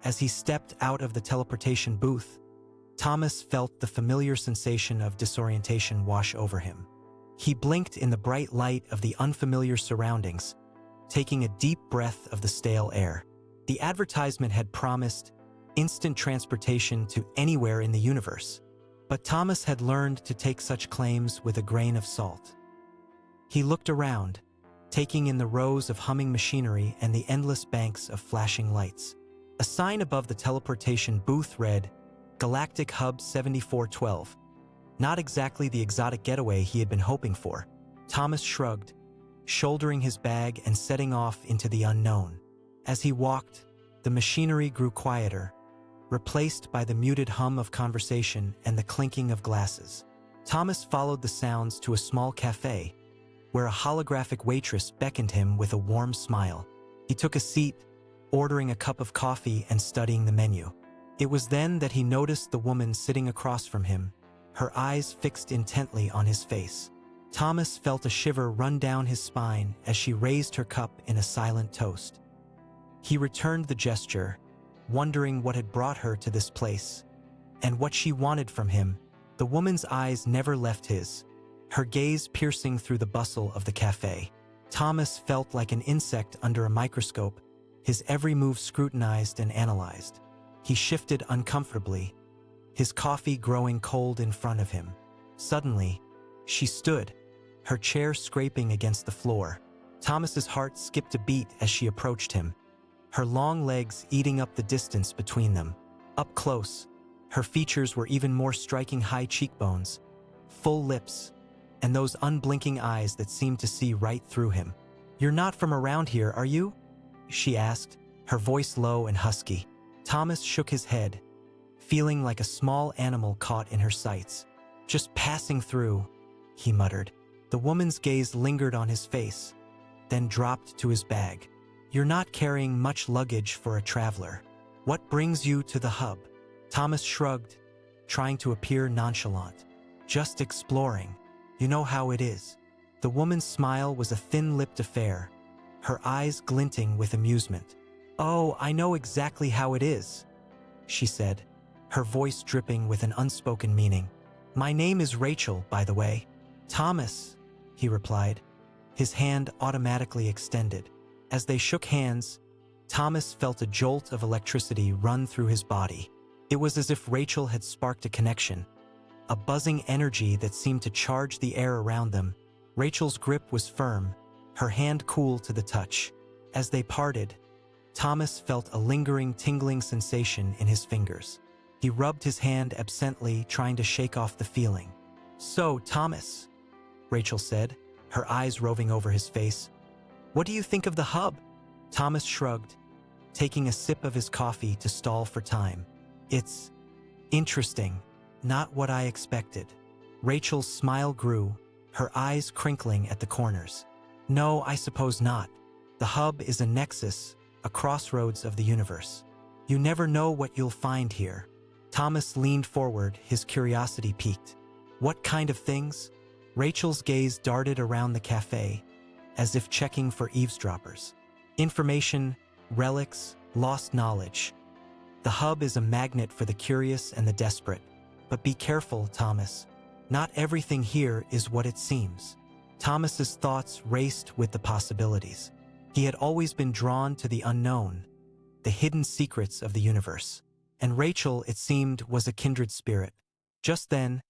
As he stepped out of the teleportation booth, Thomas felt the familiar sensation of disorientation wash over him. He blinked in the bright light of the unfamiliar surroundings, taking a deep breath of the stale air. The advertisement had promised instant transportation to anywhere in the universe, but Thomas had learned to take such claims with a grain of salt. He looked around, taking in the rows of humming machinery and the endless banks of flashing lights. A sign above the teleportation booth read, Galactic Hub 7412. Not exactly the exotic getaway he had been hoping for. Thomas shrugged, shouldering his bag and setting off into the unknown. As he walked, the machinery grew quieter, replaced by the muted hum of conversation and the clinking of glasses. Thomas followed the sounds to a small cafe, where a holographic waitress beckoned him with a warm smile. He took a seat, ordering a cup of coffee and studying the menu. It was then that he noticed the woman sitting across from him, her eyes fixed intently on his face. Thomas felt a shiver run down his spine as she raised her cup in a silent toast. He returned the gesture, wondering what had brought her to this place, and what she wanted from him. The woman's eyes never left his, her gaze piercing through the bustle of the cafe. Thomas felt like an insect under a microscope, his every move scrutinized and analyzed. He shifted uncomfortably, his coffee growing cold in front of him. Suddenly, she stood, her chair scraping against the floor. Thomas's heart skipped a beat as she approached him, her long legs eating up the distance between them. Up close, her features were even more striking: high cheekbones, full lips, and those unblinking eyes that seemed to see right through him. "You're not from around here, are you?" she asked, her voice low and husky. Thomas shook his head, feeling like a small animal caught in her sights. "Just passing through," he muttered. The woman's gaze lingered on his face, then dropped to his bag. "You're not carrying much luggage for a traveler. What brings you to the hub?" Thomas shrugged, trying to appear nonchalant. "Just exploring. You know how it is." The woman's smile was a thin-lipped affair, her eyes glinting with amusement. "Oh, I know exactly how it is," she said, her voice dripping with an unspoken meaning. "My name is Rachel, by the way." "Thomas," he replied, his hand automatically extended. As they shook hands, Thomas felt a jolt of electricity run through his body. It was as if Rachel had sparked a connection, a buzzing energy that seemed to charge the air around them. Rachel's grip was firm, her hand cool to the touch. As they parted, Thomas felt a lingering, tingling sensation in his fingers. He rubbed his hand absently, trying to shake off the feeling. "So, Thomas," Rachel said, her eyes roving over his face, "what do you think of the hub?" Thomas shrugged, taking a sip of his coffee to stall for time. "It's interesting, not what I expected." Rachel's smile grew, her eyes crinkling at the corners. "No, I suppose not. The hub is a nexus, a crossroads of the universe. You never know what you'll find here." Thomas leaned forward, his curiosity piqued. "What kind of things?" Rachel's gaze darted around the cafe, as if checking for eavesdroppers. "Information, relics, lost knowledge. The hub is a magnet for the curious and the desperate. But be careful, Thomas. Not everything here is what it seems." Thomas's thoughts raced with the possibilities. He had always been drawn to the unknown, the hidden secrets of the universe. And Rachel, it seemed, was a kindred spirit. Just then,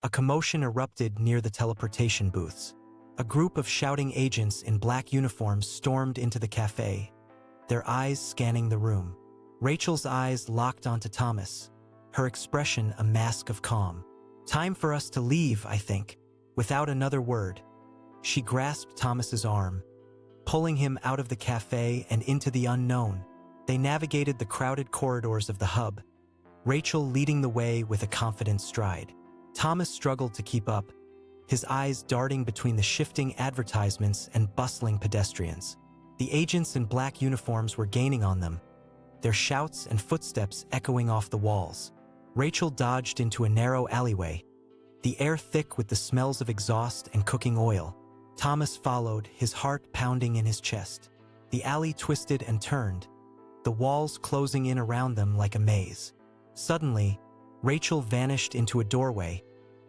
a commotion erupted near the teleportation booths. A group of shouting agents in black uniforms stormed into the cafe, their eyes scanning the room. Rachel's eyes locked onto Thomas, her expression a mask of calm. "Time for us to leave, I think." Without another word, she grasped Thomas's arm, pulling him out of the cafe and into the unknown. They navigated the crowded corridors of the hub, Rachel leading the way with a confident stride. Thomas struggled to keep up, his eyes darting between the shifting advertisements and bustling pedestrians. The agents in black uniforms were gaining on them, their shouts and footsteps echoing off the walls. Rachel dodged into a narrow alleyway, the air thick with the smells of exhaust and cooking oil. Thomas followed, his heart pounding in his chest. The alley twisted and turned, the walls closing in around them like a maze. Suddenly, Rachel vanished into a doorway,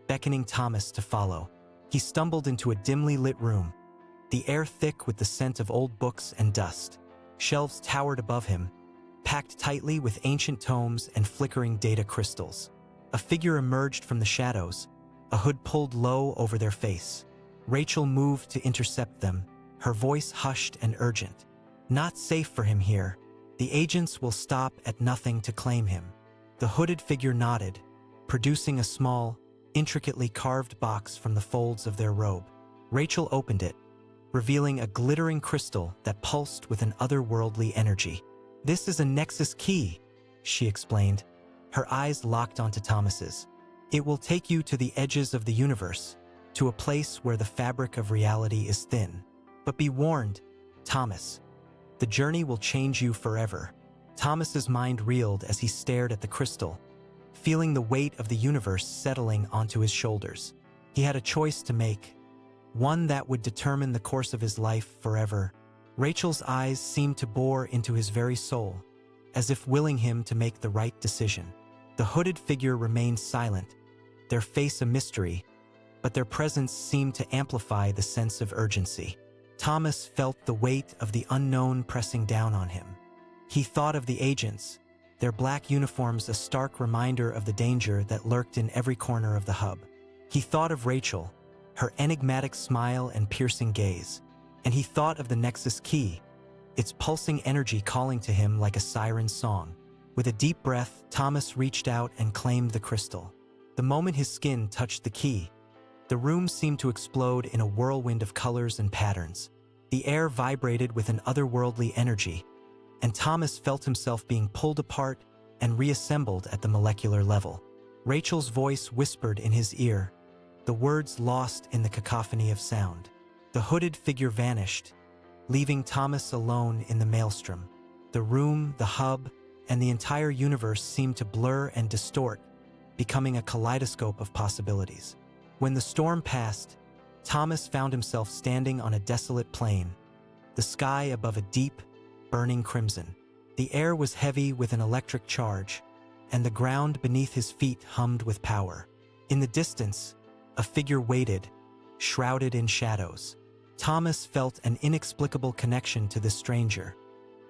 beckoning Thomas to follow. He stumbled into a dimly lit room, the air thick with the scent of old books and dust. Shelves towered above him, packed tightly with ancient tomes and flickering data crystals. A figure emerged from the shadows, a hood pulled low over their face. Rachel moved to intercept them, her voice hushed and urgent. "Not safe for him here. The agents will stop at nothing to claim him." The hooded figure nodded, producing a small, intricately carved box from the folds of their robe. Rachel opened it, revealing a glittering crystal that pulsed with an otherworldly energy. "This is a Nexus Key," she explained, her eyes locked onto Thomas's. "It will take you to the edges of the universe, to a place where the fabric of reality is thin. But be warned, Thomas, the journey will change you forever." Thomas's mind reeled as he stared at the crystal, feeling the weight of the universe settling onto his shoulders. He had a choice to make, one that would determine the course of his life forever. Rachel's eyes seemed to bore into his very soul, as if willing him to make the right decision. The hooded figure remained silent, their face a mystery, but their presence seemed to amplify the sense of urgency. Thomas felt the weight of the unknown pressing down on him. He thought of the agents, their black uniforms a stark reminder of the danger that lurked in every corner of the hub. He thought of Rachel, her enigmatic smile and piercing gaze. And he thought of the Nexus Key, its pulsing energy calling to him like a siren's song. With a deep breath, Thomas reached out and claimed the crystal. The moment his skin touched the key, the room seemed to explode in a whirlwind of colors and patterns. The air vibrated with an otherworldly energy, and Thomas felt himself being pulled apart and reassembled at the molecular level. Rachel's voice whispered in his ear, the words lost in the cacophony of sound. The hooded figure vanished, leaving Thomas alone in the maelstrom. The room, the hub, and the entire universe seemed to blur and distort, becoming a kaleidoscope of possibilities. When the storm passed, Thomas found himself standing on a desolate plain, the sky above a deep, burning crimson. The air was heavy with an electric charge, and the ground beneath his feet hummed with power. In the distance, a figure waited, shrouded in shadows. Thomas felt an inexplicable connection to this stranger,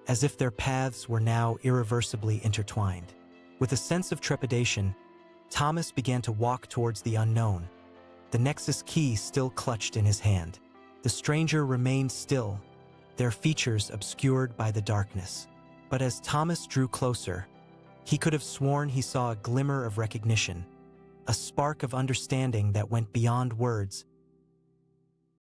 as if their paths were now irreversibly intertwined. With a sense of trepidation, Thomas began to walk towards the unknown, the Nexus Key still clutched in his hand. The stranger remained still, their features obscured by the darkness. But as Thomas drew closer, he could have sworn he saw a glimmer of recognition, a spark of understanding that went beyond words.